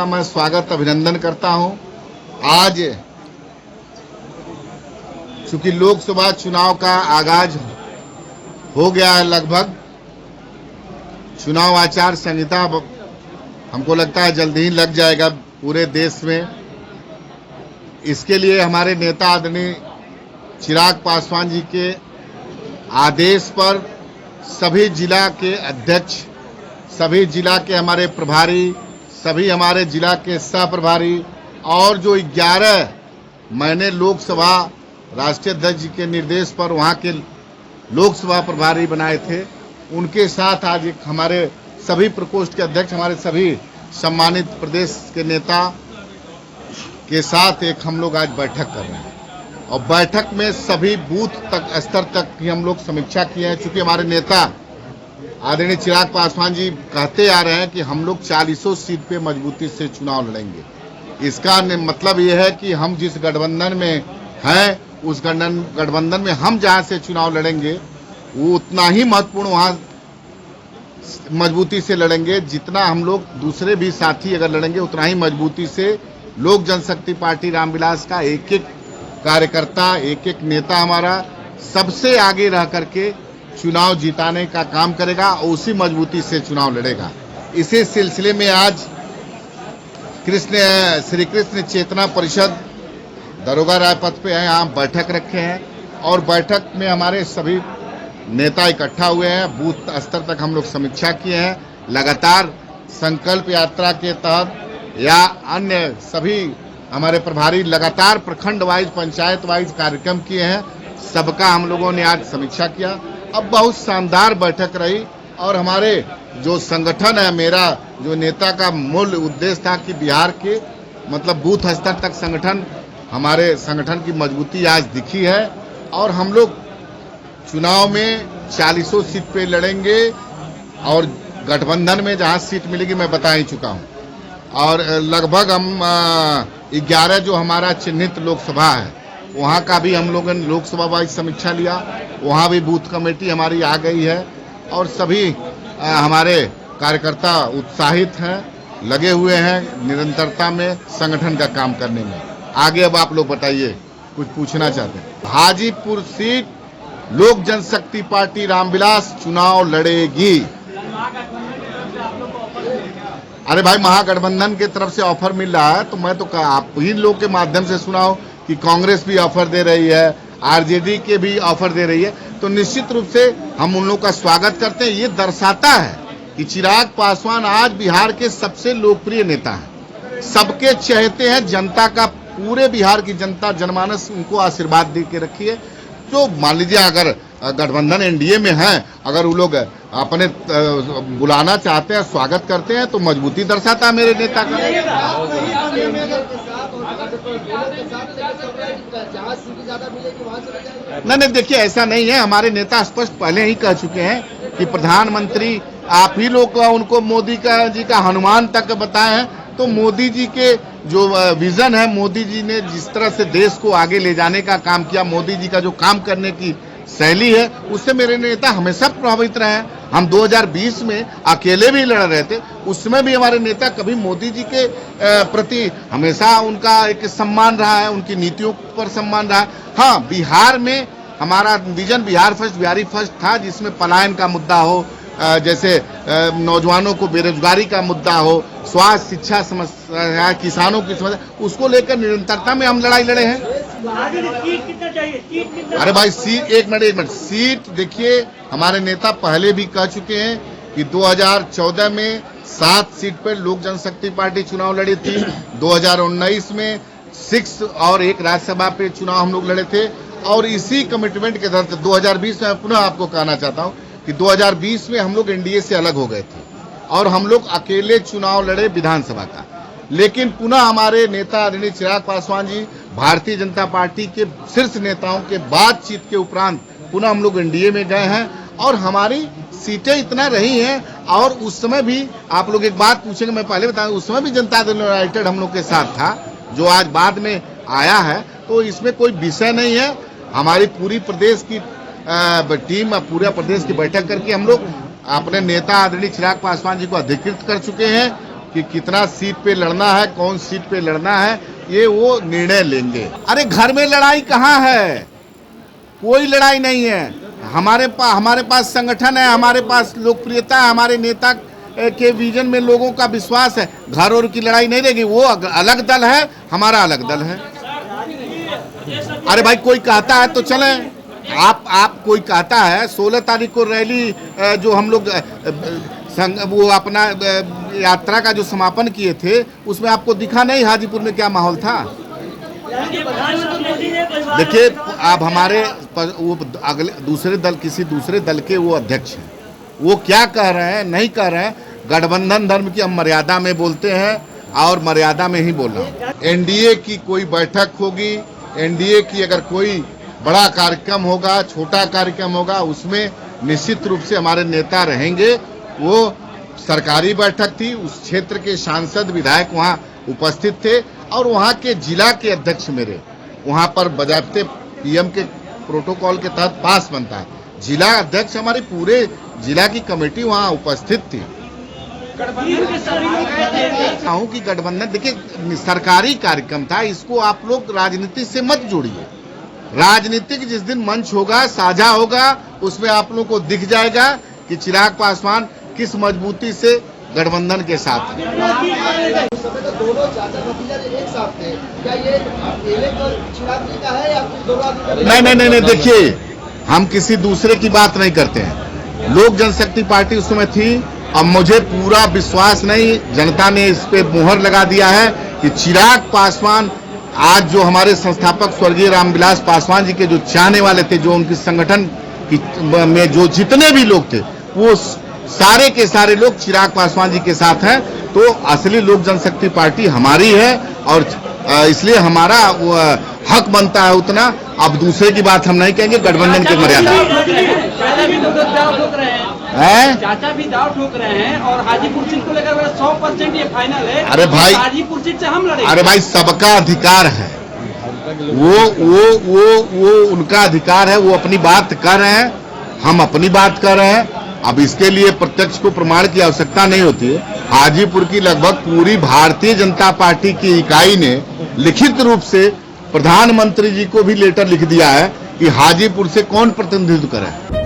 का मैं स्वागत अभिनंदन करता हूं। आज चूंकि लोकसभा चुनाव का आगाज हो गया है, लगभग चुनाव आचार संहिता हमको लगता है जल्द ही लग जाएगा पूरे देश में। इसके लिए हमारे नेता आदरणीय चिराग पासवान जी के आदेश पर सभी जिला के अध्यक्ष, सभी जिला के हमारे प्रभारी, सभी हमारे जिला के सह प्रभारी और जो 11 मैंने लोकसभा राष्ट्रीय अध्यक्ष जी के निर्देश पर वहां के लोकसभा प्रभारी बनाए थे, उनके साथ आज एक हमारे सभी प्रकोष्ठ के अध्यक्ष, हमारे सभी सम्मानित प्रदेश के नेता के साथ एक हम लोग आज बैठक कर रहे हैं। और बैठक में सभी बूथ तक स्तर तक की हम लोग समीक्षा किए हैं। चूंकि हमारे नेता आदरणीय चिराग पासवान जी कहते आ रहे हैं कि हम लोग 40 सीट पे मजबूती से चुनाव लड़ेंगे। इसका मतलब यह है कि हम जिस गठबंधन में हैं, उस गठबंधन में हम जहां से चुनाव लड़ेंगे वो उतना ही महत्वपूर्ण वहां मजबूती से लड़ेंगे जितना हम लोग दूसरे भी साथी अगर लड़ेंगे उतना ही मजबूती से लोक जनशक्ति पार्टी रामविलास का एक एक कार्यकर्ता, एक एक नेता हमारा सबसे आगे रह करके चुनाव जिताने का काम करेगा और उसी मजबूती से चुनाव लड़ेगा। इसी सिलसिले में आज श्री कृष्ण चेतना परिषद दरोगा रायपथ पे है, यहाँ बैठक रखे हैं और बैठक में हमारे सभी नेता इकट्ठा हुए हैं। बूथ स्तर तक हम लोग समीक्षा किए हैं। लगातार संकल्प यात्रा के तहत या अन्य सभी हमारे प्रभारी लगातार प्रखंड वाइज, पंचायत वाइज कार्यक्रम किए हैं। सबका हम लोगों ने आज समीक्षा किया। अब बहुत शानदार बैठक रही और हमारे जो संगठन है, मेरा जो नेता का मूल उद्देश्य था कि बिहार के मतलब बूथ स्तर तक संगठन, हमारे संगठन की मजबूती आज दिखी है और हम लोग चुनाव में 40 सीट पे लड़ेंगे और गठबंधन में जहां सीट मिलेगी मैं बता ही चुका हूं। और लगभग हम 11 जो हमारा चिन्हित लोकसभा है वहां का भी हम लोगों ने लोकसभा वाइज समीक्षा लिया। वहां भी बूथ कमेटी हमारी आ गई है और सभी हमारे कार्यकर्ता उत्साहित हैं, लगे हुए हैं निरंतरता में संगठन का काम करने में। आगे अब आप लोग बताइए, कुछ पूछना चाहते हैं? हाजीपुर सीट लोक जनशक्ति पार्टी रामविलास चुनाव लड़ेगी। अरे भाई, महागठबंधन की तरफ से ऑफर मिल रहा है तो मैं तो आप ही लोग के माध्यम से सुना हो कि कांग्रेस भी ऑफर दे रही है, आरजेडी के भी ऑफर दे रही है, तो निश्चित रूप से हम उन लोगों का स्वागत करते हैं। ये दर्शाता है कि चिराग पासवान आज बिहार के सबसे लोकप्रिय नेता हैं, सबके चहेते हैं। जनता का, पूरे बिहार की जनता, जनमानस उनको आशीर्वाद दे के रखी है। तो मान लीजिए अगर गठबंधन एनडीए में है, अगर वो लोग अपने बुलाना चाहते हैं, स्वागत करते हैं, तो मजबूती दर्शाता है मेरे नेता का। नहीं, देखिए ऐसा नहीं है। हमारे नेता स्पष्ट पहले ही कह चुके हैं कि प्रधानमंत्री आप ही लोग उनको मोदी जी का हनुमान तक बताए हैं। तो मोदी जी के जो विजन है, मोदी जी ने जिस तरह से देश को आगे ले जाने का काम किया, मोदी जी का जो काम करने की शैली है, उससे मेरे नेता हमेशा प्रभावित रहे हैं। हम 2020 में अकेले भी लड़ रहे थे, उसमें भी हमारे नेता कभी मोदी जी के प्रति हमेशा उनका एक सम्मान रहा है, उनकी नीतियों पर सम्मान रहा है। हाँ, बिहार में हमारा vision Bihar first, Bihari first था, जिसमें पलायन का मुद्दा हो, जैसे नौजवानों को बेरोजगारी का मुद्दा हो, स्वास्थ्य, शिक्षा समस्या, किसानों की समस्या, उसको लेकर निरंतरता में हम लड़ाई लड़े हैं। सीट कितना चाहिए? अरे भाई, सीट एक मिनट सीट देखिए, हमारे नेता पहले भी कह चुके हैं कि 2014 में 7 सीट पर लोक जनशक्ति पार्टी चुनाव लड़ी थी। 2019 में 6 और 1 राज्यसभा पे चुनाव हम लोग लड़े थे। और इसी कमिटमेंट के तहत 2020 में पुनः आपको कहना चाहता हूं कि 2020 में हम लोग एनडीए से अलग हो गए थे और हम लोग अकेले चुनाव लड़े विधानसभा का। लेकिन पुनः हमारे नेता आदरणीय चिराग पासवान जी, भारतीय जनता पार्टी के शीर्ष नेताओं के बातचीत के उपरांत पुनः हम लोग एनडीए में गए हैं और हमारी सीटें इतना रही हैं। और उस समय भी आप लोग एक बात पूछेंगे, मैं पहले बताऊं, उस समय भी जनता दल यूनाइटेड हम लोग के साथ था, जो आज बाद में आया है। तो इसमें कोई विषय नहीं है। हमारी पूरी प्रदेश की टीम, पूरे प्रदेश की बैठक करके हम लोग अपने नेता आदरणीय चिराग पासवान जी को अधिकृत कर चुके हैं कि कितना सीट पे लड़ना है, कौन सीट पे लड़ना है, ये वो निर्णय लेंगे। अरे घर में लड़ाई कहाँ है, कोई लड़ाई नहीं है। हमारे पास संगठन है, हमारे पास लोकप्रियता है, हमारे नेता के विजन में लोगों का विश्वास है। घर और की लड़ाई नहीं रहेगी। वो अलग दल है, हमारा अलग दल है। अरे भाई कोई कहता है तो चले, आप कोई कहता है 16 तारीख को रैली जो हम लोग वो अपना यात्रा का जो समापन किए थे, उसमें आपको दिखा नहीं हाजीपुर में क्या माहौल था? देखिए आप हमारे वो अगले दूसरे दल, किसी दूसरे दल के वो अध्यक्ष हैं, वो क्या कह रहे हैं नहीं कह रहे हैं। गठबंधन धर्म की हम मर्यादा में बोलते हैं और मर्यादा में ही बोल रहा हूँ। एनडीए की कोई बैठक होगी, एनडीए की अगर कोई बड़ा कार्यक्रम होगा, छोटा कार्यक्रम होगा, उसमें निश्चित रूप से हमारे नेता रहेंगे। वो सरकारी बैठक थी, उस क्षेत्र के सांसद विधायक वहाँ उपस्थित थे और वहाँ के जिला के अध्यक्ष मेरे वहाँ पर बजाते पीएम के प्रोटोकॉल के तहत पास बनता है। जिला अध्यक्ष हमारे पूरे जिला की कमेटी वहाँ उपस्थित थी। कहूँ कि गठबंधन देखिए सरकारी कार्यक्रम था, इसको आप लोग राजनीति से मत जोड़िए। राजनीतिक जिस दिन मंच होगा, साझा होगा, उसमें आप लोगों को दिख जाएगा कि चिराग पासवान किस मजबूती से गठबंधन के साथ है। दोनों चाचा भतीजा एक साथ थे, क्या ये अकेले चिराग जी का है या दोनों? नहीं, देखिए हम किसी दूसरे की बात नहीं करते हैं। लोक जनशक्ति पार्टी उस समय थी। अब मुझे पूरा विश्वास नहीं, जनता ने इस पे मुहर लगा दिया है कि चिराग पासवान आज जो हमारे संस्थापक स्वर्गीय रामविलास पासवान जी के जो चाहने वाले थे, जो उनकी संगठन की में जो जितने भी लोग थे, वो सारे के सारे लोग चिराग पासवान जी के साथ हैं। तो असली लोक जनशक्ति पार्टी हमारी है और इसलिए हमारा हक बनता है उतना। अब दूसरे की बात हम नहीं कहेंगे, गठबंधन की मर्यादा है। चाचा भी दाव ठोक रहे हैं और हाजीपुर सीट को लेकर 100% ये फाइनल है। अरे भाई हाजीपुर सीट से हम लड़ेंगे। अरे भाई सबका अधिकार है, वो उनका अधिकार है, वो अपनी बात कर रहे हैं, हम अपनी बात कर रहे हैं। अब इसके लिए प्रत्यक्ष को प्रमाण की आवश्यकता नहीं होती है। हाजीपुर की लगभग पूरी भारतीय जनता पार्टी की इकाई ने लिखित रूप से प्रधानमंत्री जी को भी लेटर लिख दिया है कि हाजीपुर से कौन प्रतिनिधित्व करे।